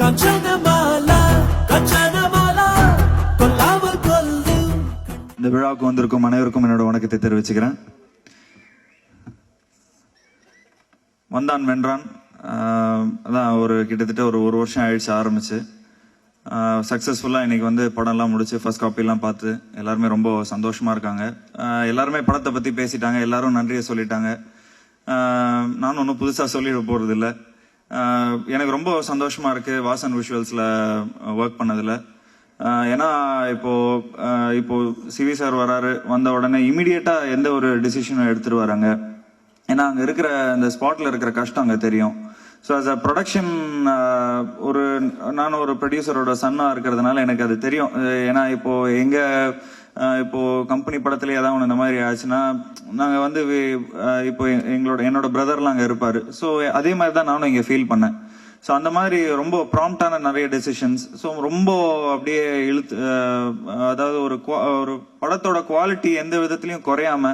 இந்த விழாவுக்கு வந்திருக்கும் அனைவருக்கும் என்னோட வணக்கத்தை தெரிவிச்சுக்கிறேன். வந்தான் வென்றான் அதான் கிட்டத்தட்ட ஒரு வருஷம் ஆயிடுச்சு ஆரம்பிச்சு. சக்ஸஸ்ஃபுல்லாக இன்னைக்கு வந்து படம்லாம் முடிச்சு ஃபர்ஸ்ட் காப்பிலாம் பார்த்து எல்லாருமே ரொம்ப சந்தோஷமா இருக்காங்க. எல்லாருமே படத்தை பற்றி பேசிட்டாங்க, எல்லாரும் நன்றியை சொல்லிட்டாங்க. நானும் ஒன்றும் புதுசாக சொல்லிட போகிறது இல்லை. எனக்கு ரொம்ப சந்தோஷமா இருக்கு வாசன் விஷுவல்ஸில் ஒர்க் பண்ணதில். ஏன்னா இப்போ சிவி சார் வராரு, வந்த உடனே இமீடியட்டா எந்த ஒரு டிசிஷனும் எடுத்துட்டு வராங்க. ஏன்னா அங்க இருக்கிற அந்த ஸ்பாட்ல இருக்கிற கஷ்டம் அங்க தெரியும். ஸோ அஸ் அ ப்ரொடக்ஷன் நான் ஒரு ப்ரொடியூசரோட சன்னா இருக்கிறதுனால எனக்கு அது தெரியும். ஏன்னா இப்போ கம்பெனி படத்துல ஏதாவது ஒன்று இந்த மாதிரி ஆச்சுன்னா நாங்கள் வந்து இப்போ என்னோட பிரதர்லாம் அங்கே இருப்பாரு. ஸோ அதே மாதிரி தான் நானும் இங்கே ஃபீல் பண்ணேன். ஸோ அந்த மாதிரி ரொம்ப ப்ராம்ப்டான நிறைய டெசிஷன்ஸ். ஸோ ரொம்ப அப்படியே அதாவது ஒரு படத்தோட குவாலிட்டி எந்த விதத்துலையும் குறையாம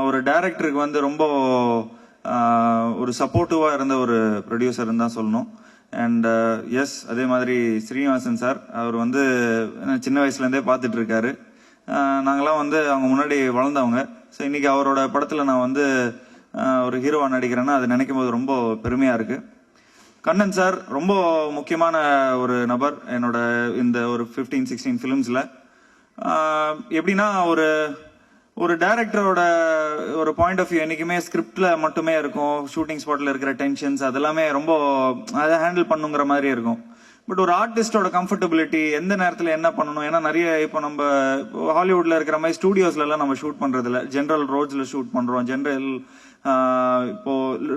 ஒரு டைரக்டருக்கு வந்து ரொம்ப ஒரு சப்போர்ட்டிவா இருந்த ஒரு ப்ரொடியூசர்னு தான் சொல்லணும். அண்ட் எஸ், அதே மாதிரி ஸ்ரீனிவாசன் சார், அவர் வந்து சின்ன வயசுலேருந்தே பார்த்துட்டு இருக்காரு. நாங்களாம் வந்து அவங்க முன்னாடி வளர்ந்தவங்க. ஸோ இன்னைக்கு அவரோட படத்தில் நான் வந்து ஒரு ஹீரோவா நடிக்கிறேன்னா அது நினைக்கும் போது ரொம்ப பெருமையா இருக்கு. கண்ணன் சார் ரொம்ப முக்கியமான ஒரு நபர் என்னோட இந்த ஒரு 15-16 ஃபிலிம்ஸ்ல. எப்படின்னா ஒரு டைரக்டரோட ஒரு பாயிண்ட் ஆஃப் வியூ என்னைக்குமே ஸ்கிரிப்ட்ல மட்டுமே இருக்கும். ஷூட்டிங் ஸ்பாட்ல இருக்கிற டென்ஷன்ஸ் அதெல்லாமே ரொம்ப அதை ஹேண்டில் பண்ணுங்கிற மாதிரி இருக்கும். பட் ஒரு ஆர்டிஸ்டோட கம்ஃபர்டபிலிட்டி எந்த நேரத்தில் என்ன பண்ணணும், ஏன்னா நிறைய இப்போ நம்ம ஹாலிவுட்ல இருக்கிற மாதிரி ஸ்டூடியோஸ்ல எல்லாம் நம்ம ஷூட் பண்றது இல்லை. ஜென்ரல் ரோட்ஸ்ல ஷூட் பண்றோம், இப்போ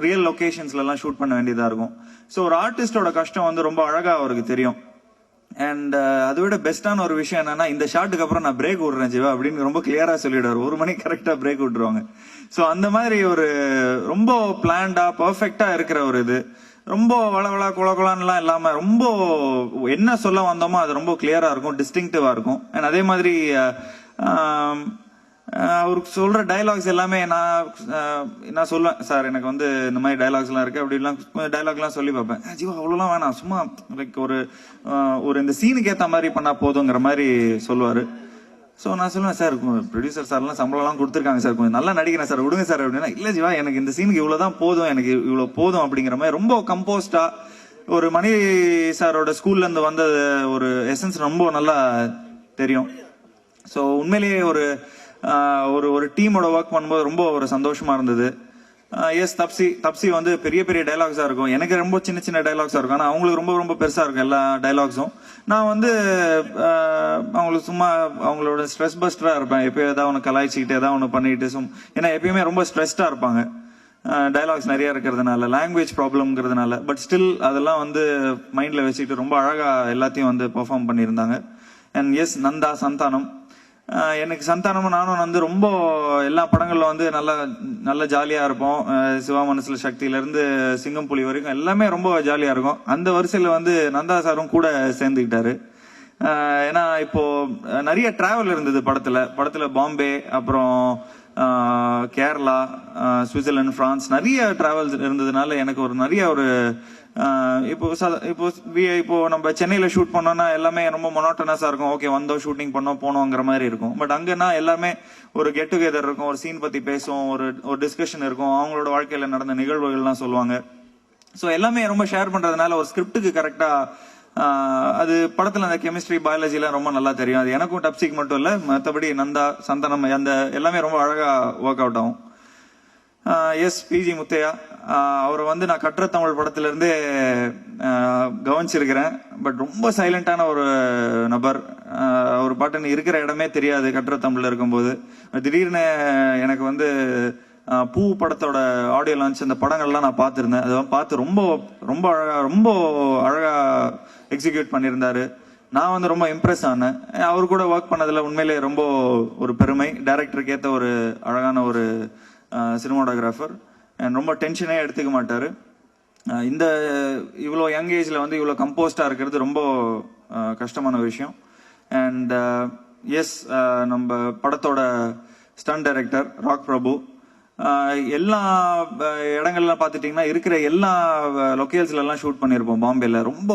ரியல் லொகேஷன்ஸ்ல எல்லாம் ஷூட் பண்ண வேண்டியதா இருக்கும். ஸோ ஒரு ஆர்டிஸ்டோட கஷ்டம் வந்து ரொம்ப அழகா அவருக்கு தெரியும். அண்ட் அதை விட பெஸ்டான ஒரு விஷயம் என்னன்னா, இந்த ஷாட்டுக்கு அப்புறம் நான் பிரேக் விடுறேன் ஜீவா அப்படின்னு ரொம்ப கிளியரா சொல்லிடுவாரு. 1 மணிக்கு கரெக்டா பிரேக் விட்டுருவாங்க. ஸோ அந்த மாதிரி ஒரு ரொம்ப பிளான்டா பர்ஃபெக்டா இருக்கிற ஒரு இது, ரொம்ப வளவளா குளகுலான்லாம் இல்லாம ரொம்ப என்ன சொல்ல வந்தோமோ அது ரொம்ப கிளியரா இருக்கும், டிஸ்டிங்டிவா இருக்கும். அண்ட் அதே மாதிரி அவருக்கு சொல்ற டைலாக்ஸ் எல்லாமே நான் சொல்லுவேன், சார் எனக்கு வந்து இந்த மாதிரி டைலாக்ஸ் எல்லாம் இருக்கு அப்படிலாம் டைலாக் எல்லாம் சொல்லி பார்ப்பேன். ஜீவா அவ்வளோலாம் வேணாம், சும்மா லைக் ஒரு இந்த சீனுக்கு ஏற்ற மாதிரி பண்ணா போதுங்கிற மாதிரி சொல்லுவாரு. ஸோ நான் சொல்லுவேன், சார் ப்ரொடியூசர் சார்லாம் சம்பளம்லாம் கொடுத்துருக்காங்க சார், கொஞ்சம் நல்லா நடிக்கிறேன் சார், விடுங்க சார் அப்படின்னா. இல்லை ஜீவா, எனக்கு இந்த சீனுக்கு இவ்வளோதான் போதும், எனக்கு இவ்வளோ போதும் அப்படிங்கிற மாதிரி ரொம்ப கம்போஸ்டா ஒரு மணி சாரோட ஸ்கூல்ல இருந்து வந்த ஒரு எசன்ஸ் ரொம்ப நல்லா தெரியும். ஸோ உண்மையிலேயே ஒரு டீமோட ஒர்க் பண்ணும்போது ரொம்ப ஒரு சந்தோஷமா இருந்தது. எஸ், தப்சி வந்து பெரிய பெரிய டைலாக்ஸா இருக்கும், எனக்கு ரொம்ப சின்ன சின்ன டைலாக்ஸா இருக்கும். ஆனால் அவங்களுக்கு ரொம்ப ரொம்ப பெருசா இருக்கும் எல்லா டைலாக்ஸும். நான் வந்து அவங்களுக்கு சும்மா அவங்களோட ஸ்ட்ரெஸ் பஸ்டரா இருப்பேன். எப்பயும் ஏதாவது ஒன்று கலாய்ச்சிக்கிட்டு ஏதாவது ஒன்று பண்ணிட்டு ஏன்னா எப்பயுமே ரொம்ப ஸ்ட்ரெஸ்டா இருப்பாங்க டைலாக்ஸ் நிறைய இருக்கிறதுனால, லாங்குவேஜ் ப்ராப்ளம்ங்கிறதுனால. பட் ஸ்டில் அதெல்லாம் வந்து மைண்ட்ல வச்சுக்கிட்டு ரொம்ப அழகா எல்லாத்தையும் வந்து பெர்ஃபார்ம் பண்ணியிருந்தாங்க. And yes, Nandha, Santhanam. எனக்கு சந்தானமும் நானும் வந்து ரொம்ப எல்லா படங்கள்ல வந்து நல்ல ஜாலியா இருப்போம். சிவா மனசுல சக்தியில இருந்து சிங்கம் புலி வரைக்கும் எல்லாமே ரொம்ப ஜாலியா இருக்கும். அந்த வரிசையில வந்து நந்தா சாரும் கூட சேர்ந்துக்கிட்டாரு. ஏன்னா இப்போ நிறைய டிராவல் இருந்தது படத்துல பாம்பே, அப்புறம் கேரளா, சுவிட்சர்லாந்து, பிரான்ஸ், நிறைய டிராவல்ஸ் இருந்ததுனால எனக்கு நிறைய இப்போ நம்ம சென்னையில ஷூட் பண்ணோம்னா எல்லாமே ரொம்ப மொனோட்டனஸா இருக்கும். ஓகே, வந்தோம், ஷூட்டிங் பண்ணோம், போனோங்கிற மாதிரி இருக்கும். பட் அங்கன்னா எல்லாமே ஒரு கெட் டுகெதர் இருக்கும், ஒரு சீன் பத்தி பேசுவோம், ஒரு டிஸ்கஷன் இருக்கும், அவங்களோட வாழ்க்கையில நடந்த நிகழ்வுகள்லாம் சொல்லுவாங்க. ஸோ எல்லாமே ரொம்ப ஷேர் பண்றதுனால ஒரு ஸ்கிரிப்டுக்கு கரெக்டா அது படத்துல அந்த கெமிஸ்ட்ரி, பயாலஜி எல்லாம் ரொம்ப நல்லா தெரியும். அது எனக்கும் டப்சிக்கு மட்டும் இல்ல, மற்றபடி நந்தா, சந்தனம் அந்த எல்லாமே ரொம்ப அழகா ஒர்க் அவுட் ஆகும். எஸ், பிஜி முத்தையா, அவரை வந்து நான் கற்ற தமிழ் படத்துல இருந்தே கவனிச்சிருக்கிறேன். பட் ரொம்ப சைலண்டான ஒரு நபர். அவர் பாட்டு இருக்கிற இடமே தெரியாது கற்ற தமிழ்ல இருக்கும்போது. திடீர்னு எனக்கு வந்து பூ படத்தோட ஆடியோ லான்ச் அந்த படங்கள்லாம் நான் பார்த்துருந்தேன். அதெல்லாம் பார்த்து ரொம்ப ரொம்ப அழகா எக்ஸிக்யூட் பண்ணியிருந்தாரு. நான் வந்து ரொம்ப இம்ப்ரெஸ் ஆனேன். அவர் கூட ஒர்க் பண்ணதுல உண்மையிலே ரொம்ப ஒரு பெருமை. டைரக்டருக்கு ஏற்ற ஒரு அழகான ஒரு சினிமாட்டோகிராஃபர். ரொம்ப டென்ஷனே எடுத்துக்க மாட்டாரு. இந்த இவ்வளோ யங் ஏஜ்ல வந்து இவ்வளோ கம்போஸ்டா இருக்கிறது ரொம்ப கஷ்டமான விஷயம். அண்ட் எஸ், நம்ம படத்தோட ஸ்டன் டைரக்டர் ராக் பிரபு, எல்லா இடங்கள்லாம் பார்த்துட்டிங்கன்னா இருக்கிற எல்லா லொக்கேல்ஸ்லாம் ஷூட் பண்ணியிருப்போம். பாம்பேல ரொம்ப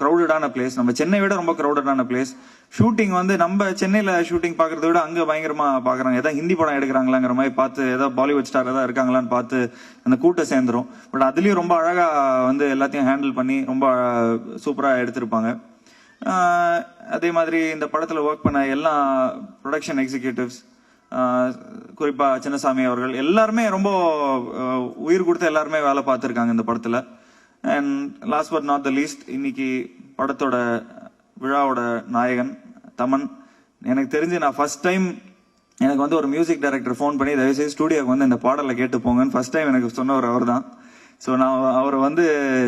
க்ரௌடடான பிளேஸ், நம்ம சென்னை விட ரொம்ப க்ரௌடடான பிளேஸ். ஷூட்டிங் வந்து நம்ம சென்னையில் ஷூட்டிங் பார்க்கறத விட அங்கே பயங்கரமாக பார்க்குறாங்க. ஏதாவது ஹிந்தி படம் எடுக்கிறாங்களாங்கிற மாதிரி பார்த்து, ஏதாவது பாலிவுட் ஸ்டார் ஏதாவது இருக்காங்களான்னு பார்த்து அந்த கூட்டம் சேர்ந்துரும். பட் அதுலேயும் ரொம்ப அழகாக வந்து எல்லாத்தையும் ஹேண்டில் பண்ணி ரொம்ப சூப்பராக எடுத்திருப்பாங்க. அதே மாதிரி இந்த படத்தில் ஒர்க் பண்ண எல்லா ப்ரொடக்ஷன் எக்ஸிக்யூட்டிவ்ஸ், குறிப்பாக சின்னசாமி அவர்கள் எல்லாருமே ரொம்ப உயிர் கொடுத்து எல்லாருமே வேலை பார்த்துருக்காங்க இந்த படத்தில். And last but not the least, இன்னைக்கு படத்தோட விழாவோட நாயகன் தமன். எனக்கு தெரிஞ்சு நான் ஃபர்ஸ்ட் டைம் எனக்கு வந்து ஒரு மியூசிக் டைரக்டர் ஃபோன் பண்ணி தயவுசெய்து ஸ்டூடியோக்கு வந்து இந்த பாடலை கேட்டு போங்கன்னு ஃபர்ஸ்ட் டைம் எனக்கு சொன்னவர் அவர் தான். ஸோ நான் அவரை வந்து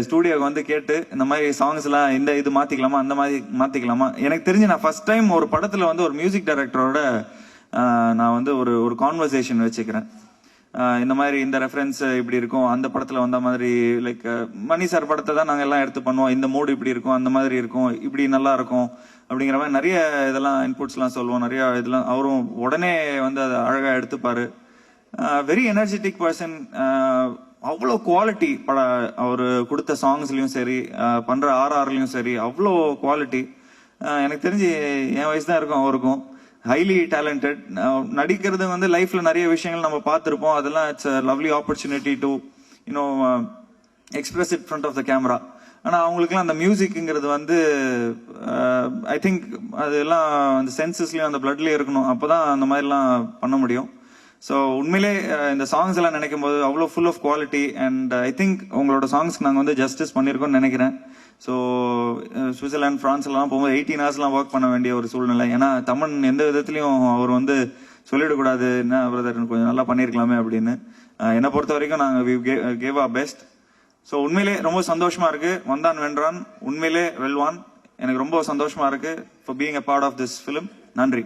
ஸ்டூடியோக்கு வந்து கேட்டு இந்த மாதிரி சாங்ஸ்லாம் இந்த இது மாற்றிக்கலாமா அந்த மாதிரி மாற்றிக்கலாமா, எனக்கு தெரிஞ்சு நான் ஃபர்ஸ்ட் டைம் ஒரு படத்தில் வந்து ஒரு மியூசிக் டைரக்டரோட நான் வந்து ஒரு கான்வர்சேஷன் வச்சுக்கிறேன். இந்த மாதிரி இந்த ரெஃபரன்ஸ் இப்படி இருக்கும், அந்த படத்தில் வந்த மாதிரி லைக் மணி சார் படத்தை தான் நாங்கள் எல்லாம் எடுத்து பண்ணுவோம், இந்த மூடு இப்படி இருக்கும், அந்த மாதிரி இருக்கும், இப்படி நல்லா இருக்கும் அப்படிங்கிற மாதிரி நிறைய இதெல்லாம் இன்புட்ஸ்லாம் சொல்லுவோம். நிறைய இதெல்லாம் அவரும் உடனே வந்து அதை அழகாக எடுத்துப்பாரு. Very energetic person. அவ்வளோ குவாலிட்டி அவர் கொடுத்த சாங்ஸ்லையும் சரி, பண்ணுற ஆர்ஆர்லையும் சரி, அவ்வளோ குவாலிட்டி. எனக்கு தெரிஞ்சு என் வயசு தான் இருக்கும் அவருக்கும். Highly talented. நடிக்கிறது வந்து லைஃப்ல நிறைய விஷயங்கள் நம்ம பார்த்துருப்போம். அதெல்லாம் it's a lovely opportunity to you know express it front of the camera. ஆனால் அவங்களுக்குலாம் அந்த மியூசிக்குங்கிறது வந்து ஐ திங்க் அதெல்லாம் அந்த சென்சஸ்லயும் அந்த பிளட்லயும் இருக்கணும், அப்போதான் அந்த மாதிரிலாம் பண்ண முடியும். ஸோ உண்மையிலே இந்த சாங்ஸ் எல்லாம் நினைக்கும் போது அவ்வளோ full of quality. And I think உங்களோட சாங்ஸ்க்கு நாங்கள் வந்து ஜஸ்டிஸ் பண்ணியிருக்கோம்னு நினைக்கிறேன். ஸோ சுவிட்சர்லாந்து, ஃப்ரான்ஸ் எல்லாம் போகும்போது 18 hours ஒர்க் பண்ண வேண்டிய ஒரு சூழ்நிலை. ஏன்னா தமிழ் எந்த விதத்துலையும் அவர் வந்து சொல்லிடக்கூடாது, என்ன பிரதர் கொஞ்சம் நல்லா பண்ணியிருக்கலாமே அப்படின்னு. என்னை பொறுத்த வரைக்கும் நாங்கள் கேவ் ஆர் பெஸ்ட். ஸோ உண்மையிலே ரொம்ப சந்தோஷமா இருக்கு. வந்தான் வென்றான், உண்மையிலே வெல்வான். எனக்கு ரொம்ப சந்தோஷமா இருக்கு for being a part of this film. நன்றி.